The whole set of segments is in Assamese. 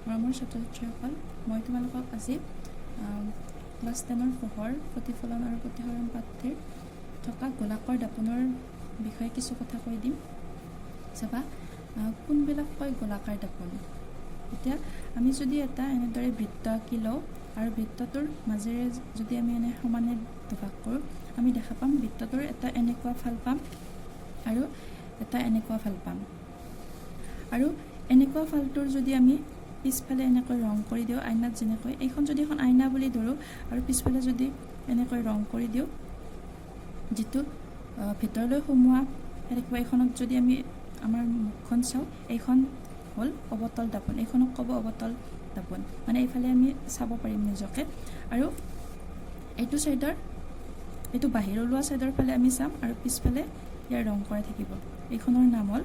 মৰমৰ ছাত্ৰ ছাত্ৰীসকল, মই তোমালোকক আজি ক্লাছ 10ৰ পোহৰ প্ৰতিফলন আৰু প্ৰতিসৰণ পাঠ্যৰ থকা গোলাকৰ দাপোনৰ বিষয়ে কিছু কথা কৈ দিম। চাবা, কোনবিলাক কয় গোলাকাৰ দাপোন। এতিয়া আমি যদি এটা এনেদৰে বৃত্ত আঁকি লওঁ আৰু বৃত্তটোৰ মাজেৰে যদি আমি এনে সমানে দুভাগ কৰোঁ, আমি দেখা পাম বৃত্তটোৰ এটা এনেকুৱা ফাল পাম আৰু এটা এনেকুৱা ফাল পাম। আৰু এনেকুৱা ফালটোৰ যদি আমি পিছফালে এনেকৈ ৰং কৰি দিওঁ, আইনাত যেনেকৈ, এইখন যদি এখন আইনা বুলি ধৰোঁ আৰু পিছফালে যদি এনেকৈ ৰং কৰি দিওঁ, যিটো ভিতৰলৈ সোমোৱা এনেকুৱা, এইখনত যদি আমি আমাৰ মুখখন চাওঁ, এইখন হ'ল অৱতল দাপোন, এইখনক ক'ব অৱতল দাপোন, মানে এইফালে আমি চাব পাৰিম নিজকে। আৰু এইটো ছাইডৰ, এইটো বাহিৰ ওলোৱা ছাইডৰ ফালে আমি চাম আৰু পিছফালে ইয়াৰ ৰং কৰা থাকিব। এইখনৰ নাম হ'ল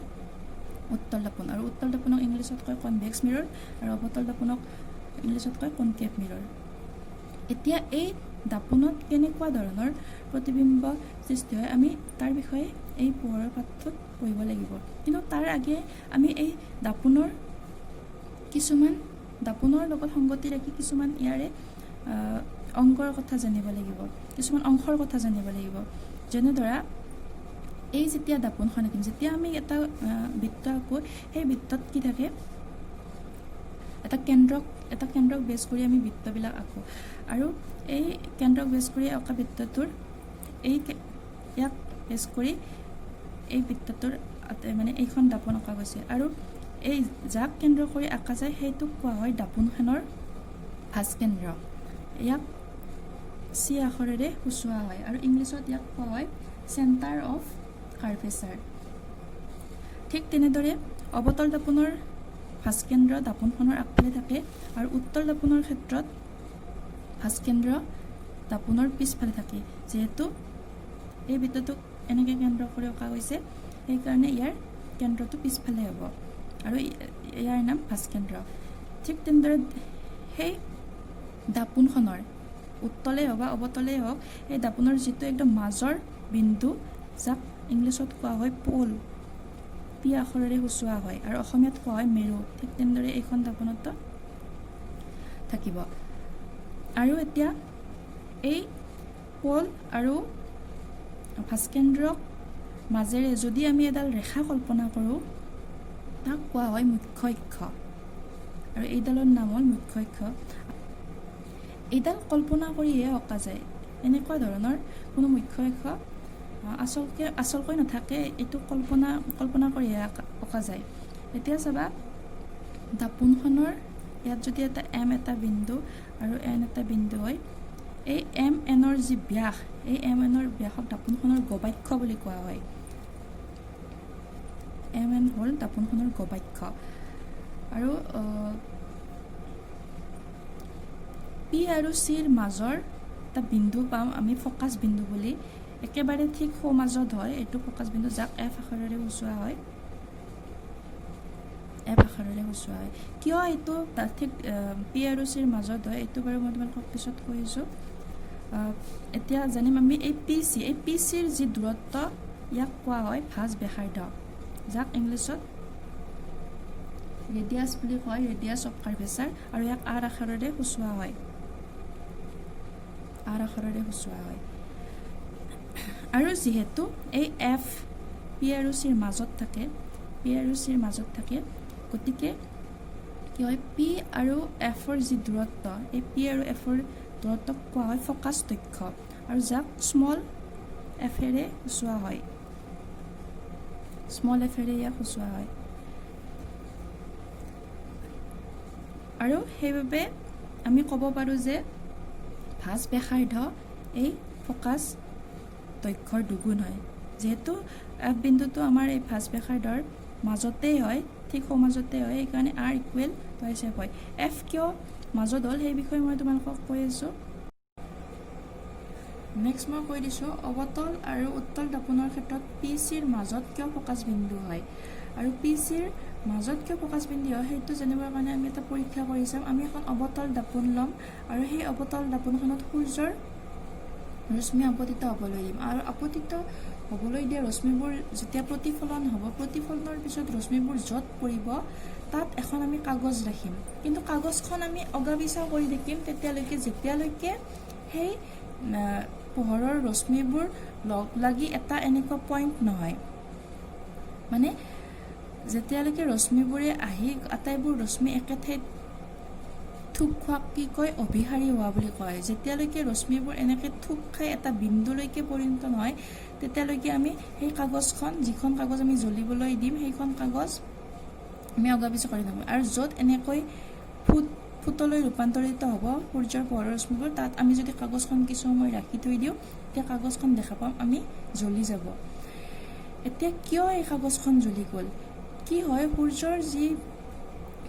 উত্তল দাপোন, আৰু উত্তল দাপোনক ইংলিছত কয় কনভেক্স মিৰৰ আৰু অৱতল দাপোনক ইংলিছত কয় কনকেভ মিৰৰ। এতিয়া এই দাপোনত কেনেকুৱা ধৰণৰ প্ৰতিবিম্ব সৃষ্টি হয়, আমি তাৰ বিষয়ে এই পোহৰৰ পাঠটোত পঢ়িব লাগিব। কিন্তু তাৰ আগে আমি এই দাপোনৰ লগত সংগতি ৰাখি কিছুমান ইয়াৰে অংগৰ কথা জানিব লাগিব, কিছুমান অংশৰ কথা জানিব লাগিব। যেনে ধৰা, এই যেতিয়া দাপোনখন আঁকিম, যেতিয়া আমি এটা বৃত্ত আঁকো, সেই বৃত্তত কি থাকে, এটা কেন্দ্ৰক বেছ কৰি আমি বৃত্তবিলাক আঁকো। আৰু এই কেন্দ্ৰক বেছ কৰি অঁকা বৃত্তটোৰ ইয়াক বেছ কৰি এই বৃত্তটোৰ মানে এইখন দাপোন অঁকা গৈছে। আৰু এই যাক কেন্দ্ৰ কৰি আঁকা যায় সেইটোক কোৱা হয় দাপোনখনৰ ভাঁজকেন্দ্ৰ। ইয়াক চি আখৰেৰে সূচোৱা হয় আৰু ইংলিছত ইয়াক কোৱা হয় চেণ্টাৰ অফ কাৰ্ভেচাৰ। ঠিক তেনেদৰে অৱতল দাপোনৰ ভাঁজকেন্দ্ৰ দাপোনখনৰ আগফালে থাকে আৰু উত্তল দাপোনৰ ক্ষেত্ৰত ভাঁজকেন্দ্ৰ দাপোনৰ পিছফালে থাকে। যিহেতু এই বৃত্তটোক এনেকৈ কেন্দ্ৰ কৰি অঁকা গৈছে, সেইকাৰণে ইয়াৰ কেন্দ্ৰটো পিছফালে হ'ব আৰু ইয়াৰ নাম ভাঁজকেন্দ্ৰ। ঠিক তেনেদৰে সেই দাপোনখনৰ উত্তলেই হওক বা অৱতলেই হওক, এই দাপোনৰ যিটো একদম মাজৰ বিন্দু, যাক ইংলিছত কোৱা হয় প'ল, পি আখৰেৰে সূচোৱা হয় আৰু অসমীয়াত কোৱা হয় মেৰু, ঠিক তেনেদৰে এইখন দাপোনতো থাকিব। আৰু এতিয়া এই প'ল আৰু ভাঁজকেন্দ্ৰক মাজেৰে যদি আমি এডাল ৰেখা কল্পনা কৰোঁ, তাক কোৱা হয় মুখ্য অক্ষ, আৰু এইডালৰ নাম হ'ল মুখ্য অক্ষ। এইডাল কল্পনা কৰিহে অঁকা যায়, এনেকুৱা ধৰণৰ কোনো মুখ্য অক্ষ আচলকৈ নাথাকে, এইটো কল্পনা কৰিহে অঁকা যায়। এতিয়া চাবা, দাপোনখনৰ ইয়াত যদি এটা বিন্দু আৰু এন এটা বিন্দু হয়, এই এনৰ যি ব্যাস, এই এনৰ ব্যাসক দাপোনখনৰ গবাক্ষ বুলি কোৱা হয়। এন হ'ল দাপোনখনৰ গবাক্ষ। আৰু পি আৰু চিৰ মাজৰ এটা বিন্দু পাম আমি ফকাছ বিন্দু বুলি, একেবাৰে ঠিক সোঁমাজত হয় এইটো ফকাছ বিন্দু, যাক এফ আখৰেৰে সূচোৱা হয়। কিয় এইটো ঠিক পি আৰু চিৰ মাজত হয়, এইটো বাৰু মই তোমালোকক পিছত কৈছোঁ। এতিয়া জানিম আমি এই পি চিৰ যি দূৰত্ব, ইয়াক কোৱা হয় ভাঁজ ব্যাসাৰ্ধ, যাক ইংলিছত ৰেডিয়াছ বুলি কয়, ৰেডিয়াছ অফ কাৰ্ভেচাৰ, আৰু ইয়াক আৰ আখৰেৰে সূচোৱা হয়। আৰু যিহেতু এই এফ পি আৰু চিৰ মাজত থাকে, গতিকে কি হয়, পি আৰু এফৰ যি দূৰত্ব, এই পি আৰু এফৰ দূৰত্বক কোৱা হয় ফকাছ দৈৰ্ঘ্য, আৰু যাক স্মল এফেৰে সূচোৱা হয়। আৰু সেইবাবে আমি ক'ব পাৰোঁ যে ভাঁজ ব্যাসাৰ্ধ এই ফকাছ দৈৰ্ঘ্যৰ দুগুণ হয়। যিহেতু এফ বিন্দুটো আমাৰ এই ভাঁজ ব্যাসাৰ্ধৰ মাজতেই হয়, ঠিক সোঁমাজতে হয়, সেইকাৰণে আৰ ইকুৱেল টুৱাইচ এফ হয়। এফ কিয় মাজত হ'ল সেই বিষয়ে মই তোমালোকক কৈ আছোঁ। নেক্সট মই কৈ দিছোঁ, অৱতল আৰু উত্তল দাপোনৰ ক্ষেত্ৰত পি চিৰ মাজত কিয় ফকাছ বিন্দু হয়, আৰু পি চিৰ মাজত কিয় ফকাছ বিন্দু হয় সেইটো জানিবৰ কাৰণে আমি এটা পৰীক্ষা কৰি চাম। আমি এখন অৱতল দাপোন ল'ম আৰু সেই অৱতল দাপোনখনত সূৰ্যৰ ৰশ্মি আপতিত হ'বলৈ দিম, আৰু আপতিত হ'বলৈ দিয়া ৰশ্মিবোৰ যেতিয়া প্ৰতিফলন হ'ব, প্ৰতিফলনৰ পিছত ৰশ্মিবোৰ য'ত পৰিব তাত এখন আমি কাগজ ৰাখিম। কিন্তু কাগজখন আমি অগা পিছা কৰি থাকিম যেতিয়ালৈকে সেই পোহৰৰ ৰশ্মিবোৰ লগ লাগি এটা এনেকুৱা পইণ্ট নহয়, মানে যেতিয়ালৈকে ৰশ্মিবোৰে আহি আটাইবোৰ ৰশ্মি একে ঠাইত থোপ খোৱাক কি কয়, অভিসাৰী হোৱা বুলি কয়। যেতিয়ালৈকে ৰশ্মিবোৰ এনেকৈ থোপ খাই এটা বিন্দুলৈকে পৰিণত নহয়, তেতিয়ালৈকে আমি সেই কাগজখন, যিখন কাগজ আমি জ্বলিবলৈ দিম, সেইখন কাগজ আমি অগা পিছা কৰি থাকোঁ। আৰু য'ত এনেকৈ ফুটলৈ ৰূপান্তৰিত হ'ব সূৰ্যৰ পোহৰৰ ৰশ্মিবোৰ, তাত আমি যদি কাগজখন কিছু সময় ৰাখি থৈ দিওঁ, তেতিয়া কাগজখন দেখা পাম আমি জ্বলি যাব। এতিয়া কিয় এই কাগজখন জ্বলি গ'ল? কি হয়, সূৰ্যৰ যি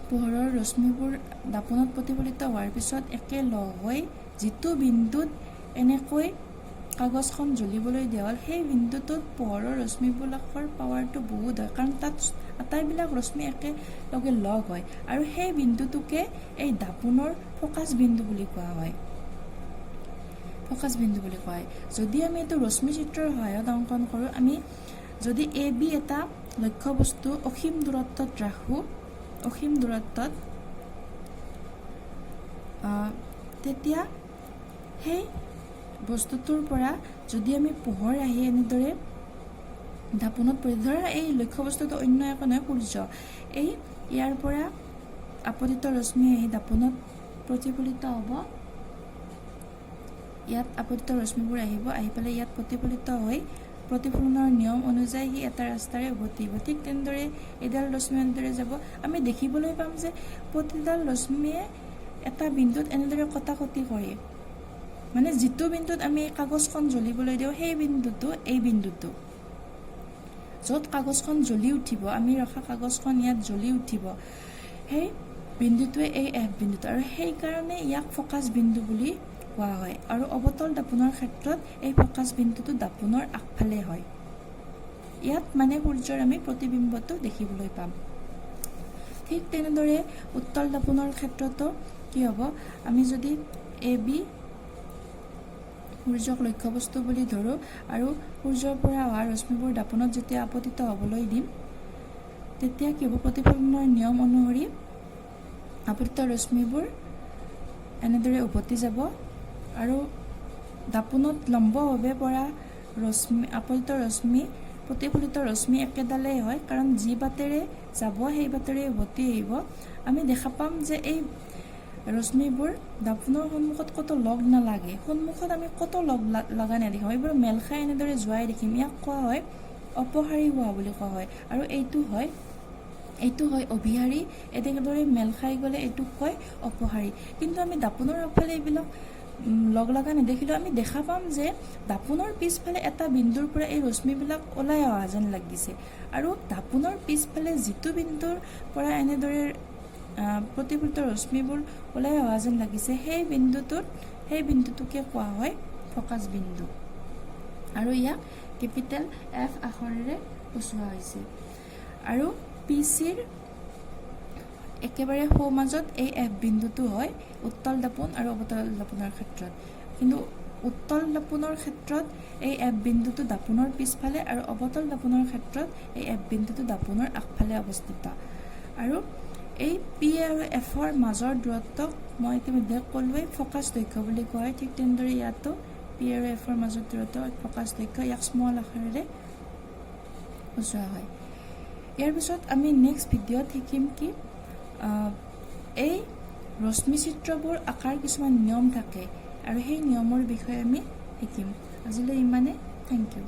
পোহৰৰ ৰশ্মিবোৰ দাপোনত প্ৰতিফলিত হোৱাৰ পিছত একে লগ হৈ যিটো বিন্দুত এনেকৈ কাগজখন জ্বলিবলৈ দিয়া হ'ল, সেই বিন্দুটোত পোহৰৰ ৰশ্মিবিলাকৰ পাৱাৰটো বহুত হয়, কাৰণ তাত আটাইবিলাক ৰশ্মি একেলগে লগ হয়। আৰু সেই বিন্দুটোকে এই দাপোনৰ ফ'কাছ বিন্দু বুলি কোৱা হয়। ফ'কাছ বিন্দু বুলি কোৱা হয়। যদি আমি এইটো ৰশ্মি চিত্ৰৰ সহায়ত অংকন কৰোঁ, আমি যদি AB এটা লক্ষ্য বস্তু অসীম দূৰত্বত ৰাখোঁ, অসীম দূৰত্বত, তেতিয়া সেই বস্তুটোৰ পৰা যদি আমি পোহৰ আহি এনেদৰে দাপোনত পৰি, ধৰা এই লক্ষ্য বস্তুটো অন্য একো নহয়, সূৰ্য। ইয়াৰ পৰা আপতিত ৰশ্মি আহি দাপোনত প্ৰতিফলিত হ'ব, ইয়াত আপতিত ৰশ্মিবোৰ আহিব, আহি পেলাই ইয়াত প্ৰতিফলিত হৈ প্ৰতিফলনৰ নিয়ম অনুযায়ী সি এটা ৰাস্তাৰে উভতি আহিব। ঠিক তেনেদৰে এইডাল ৰশ্মি এনেদৰে যাব। আমি দেখিবলৈ পাম যে প্ৰতিডাল ৰশ্মিয়ে এটা বিন্দুত এনেদৰে কটাকটি কৰে, মানে যিটো বিন্দুত আমি কাগজখন জ্বলিবলৈ দিওঁ, সেই বিন্দুটো এই বিন্দুটো য'ত কাগজখন জ্বলি উঠিব, আমি ৰখা কাগজখন ইয়াত জ্বলি উঠিব, সেই বিন্দুটোৱে এই F বিন্দুটো, আৰু সেইকাৰণে ইয়াক ফ'কাছ বিন্দু বুলি কোৱা হয়। আৰু অৱতল দাপোনৰ ক্ষেত্ৰত এই ফ'কাছ বিন্দুটো দাপোনৰ আগফালে হয়। ইয়াত মানে সূৰ্যৰ আমি প্ৰতিবিম্বটো দেখিবলৈ পাম। ঠিক তেনেদৰে উত্তল দাপোনৰ ক্ষেত্ৰতো কি হ'ব, আমি যদি AB সূৰ্যক লক্ষ্যবস্তু বুলি ধৰোঁ আৰু সূৰ্যৰ পৰা অহা ৰশ্মিবোৰ দাপোনত যেতিয়া আপতিত হ'বলৈ দিম, তেতিয়া কি হ'ব, প্ৰতিফলনৰ নিয়ম অনুসৰি আপতিত ৰশ্মিবোৰ এনেদৰে উভতি যাব আৰু দাপোনত লম্বভাৱে পৰা ৰশ্মি, আপতিত ৰশ্মি, প্ৰতিফলিত ৰশ্মি একেডালেই হয়, কাৰণ যি বাটেৰে যাব সেই বাটেৰে উভতি আহিব। আমি দেখা পাম যে এই ৰশ্মিবোৰ দাপোনৰ সন্মুখত ক'তো লগ নালাগে, সন্মুখত আমি ক'তো লগ লগা নেদেখাম, এইবোৰ মেল খাই এনেদৰে যোৱাই দেখিম। ইয়াক কোৱা হয় অপসাৰী হোৱা বুলি কোৱা হয়। আৰু এইটো হয় অভিসাৰী। এনেদৰে মেল খাই গ'লে এইটোক কয় অপসাৰী। কিন্তু আমি দাপোনৰ আগফালে এইবিলাক লগ লগা নেদেখিলেও আমি দেখা পাম যে দাপোনৰ পিছফালে এটা বিন্দুৰ পৰা এই ৰশ্মিবিলাক ওলাই অহা যেন লাগিছে, আৰু দাপোনৰ পিছফালে যিটো বিন্দুৰ পৰা এনেদৰে প্ৰতিফলিত ৰশ্মিবোৰ ওলাই অহা যেন লাগিছে, সেই বিন্দুটোকে কোৱা হয় ফ'কাছ বিন্দু, আৰু ইয়াক কেপিটেল F আখৰেৰে সূচোৱা হৈছে। আৰু PCৰ একেবাৰে সোঁমাজত এই F বিন্দুটো হয় উত্তল দাপোন আৰু অৱতল দাপোনৰ ক্ষেত্ৰত। কিন্তু উত্তল দাপোনৰ ক্ষেত্ৰত এই F বিন্দুটো দাপোনৰ পিছফালে, আৰু অৱতল দাপোনৰ ক্ষেত্ৰত এই F বিন্দুটো দাপোনৰ আগফালে অৱস্থিত। আৰু এই P আৰু Fৰ মাজৰ দূৰত্বক মই ইতিমধ্যে ক'লোৱেই ফ'কাছ দৈৰ্ঘ্য বুলি কোৱা হয়। ঠিক তেনেদৰে ইয়াতো P আৰু Fৰ মাজৰ দূৰত্ব ফ'কাছ দৈৰ্ঘ্য, ইয়াক স্মল আখৰেৰে সূচোৱা হয়। ইয়াৰ পিছত আমি নেক্সট ভিডিঅ'ত শিকিম কি এই ৰশ্মি চিত্ৰবোৰ আকাৰ কিছুমান নিয়ম থাকে, আৰু সেই নিয়মৰ বিষয়ে আমি শিকিম। আজিলৈ ইমানে, থেংক ইউ।